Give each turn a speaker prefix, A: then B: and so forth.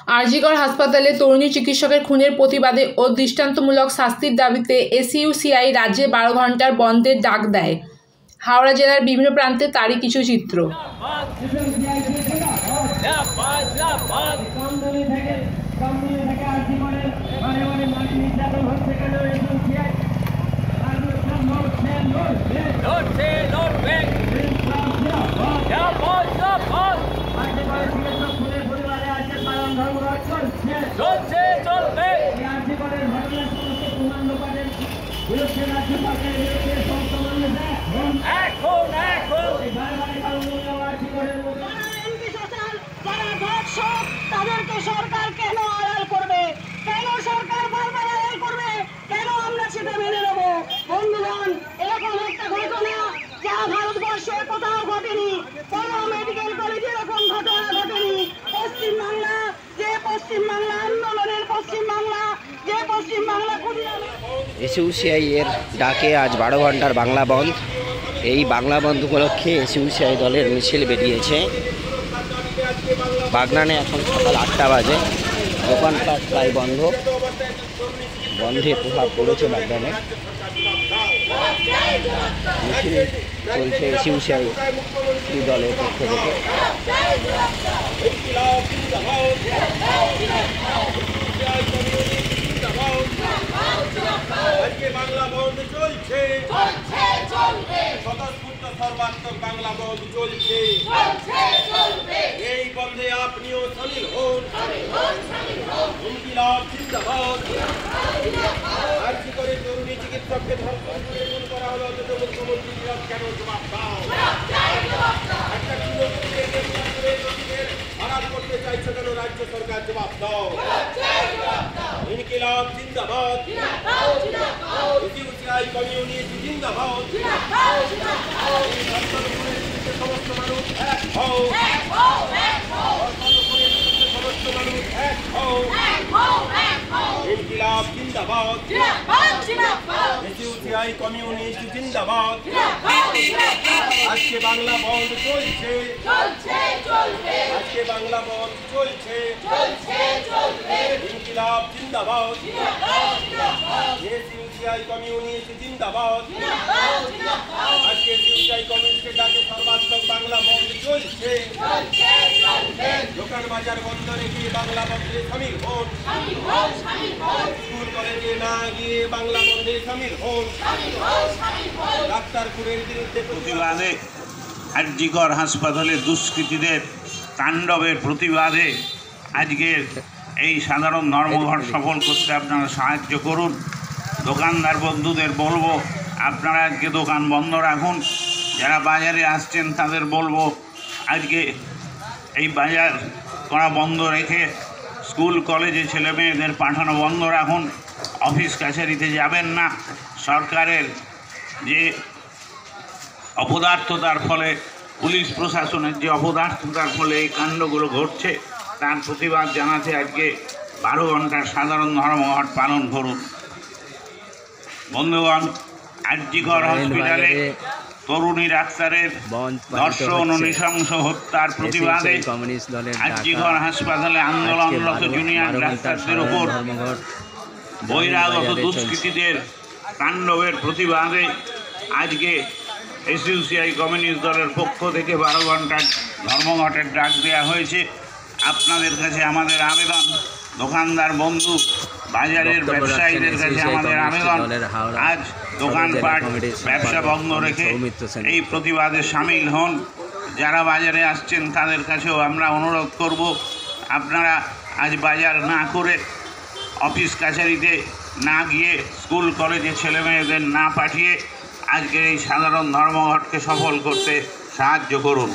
A: আরজিকর হাসপাতালে তরুণী চিকিৎসকের খুনের প্রতিবাদে ও দৃষ্টান্তমূলক শাস্তির দাবিতে এসইউসিআই রাজ্যে 12 ঘণ্টার বন্ধের ডাক দেয়। হাওড়া জেলার বিভিন্ন প্রান্তে তারই কিছু চিত্র।
B: তাদেরকে সরকার কেন আড়াল করবে? কেন সরকার বারবার আড়াল করবে? কেন আমরা সেটা মেনে নেব? বন্ধুগণ, এরকম একটা ঘটনা যা ভারতবর্ষে কোথাও ঘটেনি, কোন মেডিকেল কলেজে এরকম ঘটনা ঘটেনি। পশ্চিমবাংলা, যে পশ্চিমবাংলা আন্দোলনের পশ্চিমবাংলা, যে পশ্চিমবাংলা
C: এসইউসিআই এর ডাকে আজ 12 ঘণ্টার বাংলা বন্ধ। এই বাংলা বন্ধ উপলক্ষে এসইউসিআই দলের মিছিল বেরিয়েছে। বাগনানে এখন সকাল 8টা বাজে, দোকানপাট প্রায় বন্ধ, বন্ধের প্রভাব পড়েছে বাগনানে। মিছিল চলছে এসইউসিআই দলের পক্ষ থেকে।
D: বাংলা বন্ধ চলছে, স্বতঃস্ফূর্ত সর্বাত্মক বাংলা বন্ধ চলছে। এই বন্ধে আপনিও সামিল হন। ইনকিলাব জিন্দাবাদ। আর্জি করে তরুণী চিকিৎসককে ধর্ষণ করা হলো, অথচ মুখ্যমন্ত্রী কেন জবাব দাও? একটা আড়াল করতে চাইছে কেন রাজ্য সরকার? জবাব দাও। ইনকিলাব জিন্দাবাদ। এসইউসিআই কমিউনিস্ট জিন্দাবাদ। সমস্ত মানুষ এক হও, সমস্ত মানুষ এক হও। ইনকিলাব জিন্দাবাদ। এসইউসিআই কমিউনিস্ট জিন্দাবাদ। আজকে বাংলা বন্ধ চলছে, আজকে বাংলা বন্ধ চলছে। ইনকিলাব জিন্দাবাদ। এসইউসিআই কমিউনিস্ট জিন্দাবাদ। আজকে এসইউসিআই কমিউনিস্টের ডাকে সর্বাত্মক বাংলা বন্ধ চলছে। দোকান বাজার বন্ধ রেখে বাংলা বন্ধে সামিল হন। স্কুল কলেজে না গিয়ে বাংলা বন্ধে সামিল হন। ডাক্তারপুরের বিরুদ্ধে
E: প্রতিবাদে আরজিকর হাসপাতালে দুষ্কৃতীদের তাণ্ডবের প্রতিবাদে আজকের এই সাধারণ ধর্মঘট সফল করতে আপনারা সাহায্য করুন। দোকানদার বন্ধুদের বলবো, আপনারা আজকে দোকান বন্ধ রাখুন। যারা বাজারে আসছেন তাদের বলবো, আজকে এই বাজার করা বন্ধ রেখে স্কুল কলেজে ছেলে মেয়েদের পাঠানো বন্ধ রাখুন। অফিস কাছারিতে যাবেন না। সরকারের যে অপদার্থতার ফলে, পুলিশ প্রশাসনের যে অপদার্থতার ফলে এই কাণ্ডগুলো ঘটছে, তার প্রতিবাদ জানাতে আজকে 12 ঘণ্টার সাধারণ ধর্মঘট পালন করুন। বন্ধুগণ, আরজিকর হসপিটালে তরুণী ডাক্তারের ধর্ষণ ও নৃশংস হত্যার প্রতিবাদে আরজিকর হাসপাতালে আন্দোলনরত জুনিয়র ডাক্তারদের উপর বহিরাগত দুষ্কৃতীদের তাণ্ডবের প্রতিবাদে আজকে এসইউসিআই কমিউনিস্ট দলের পক্ষ থেকে 12 ঘণ্টার ধর্মঘটের ডাক দেওয়া হয়েছে। আপনাদের কাছে আমাদের আবেদন, দোকানদার বন্ধু, বাজারের ব্যবসায়ীদের কাছে আমাদের আবেদন, আজ দোকানপাট ব্যবসা বন্ধ রেখে এই প্রতিবাদে সামিল হন। যারা বাজারে আসছেন তাদের কাছেও আমরা অনুরোধ করব, আপনারা আজ বাজার না করে, অফিস কাছারিতে না গিয়ে, স্কুল কলেজে ছেলে মেয়েদের না পাঠিয়ে আজকের এই সাধারণ ধর্মঘটকে সফল করতে সাহায্য করুন।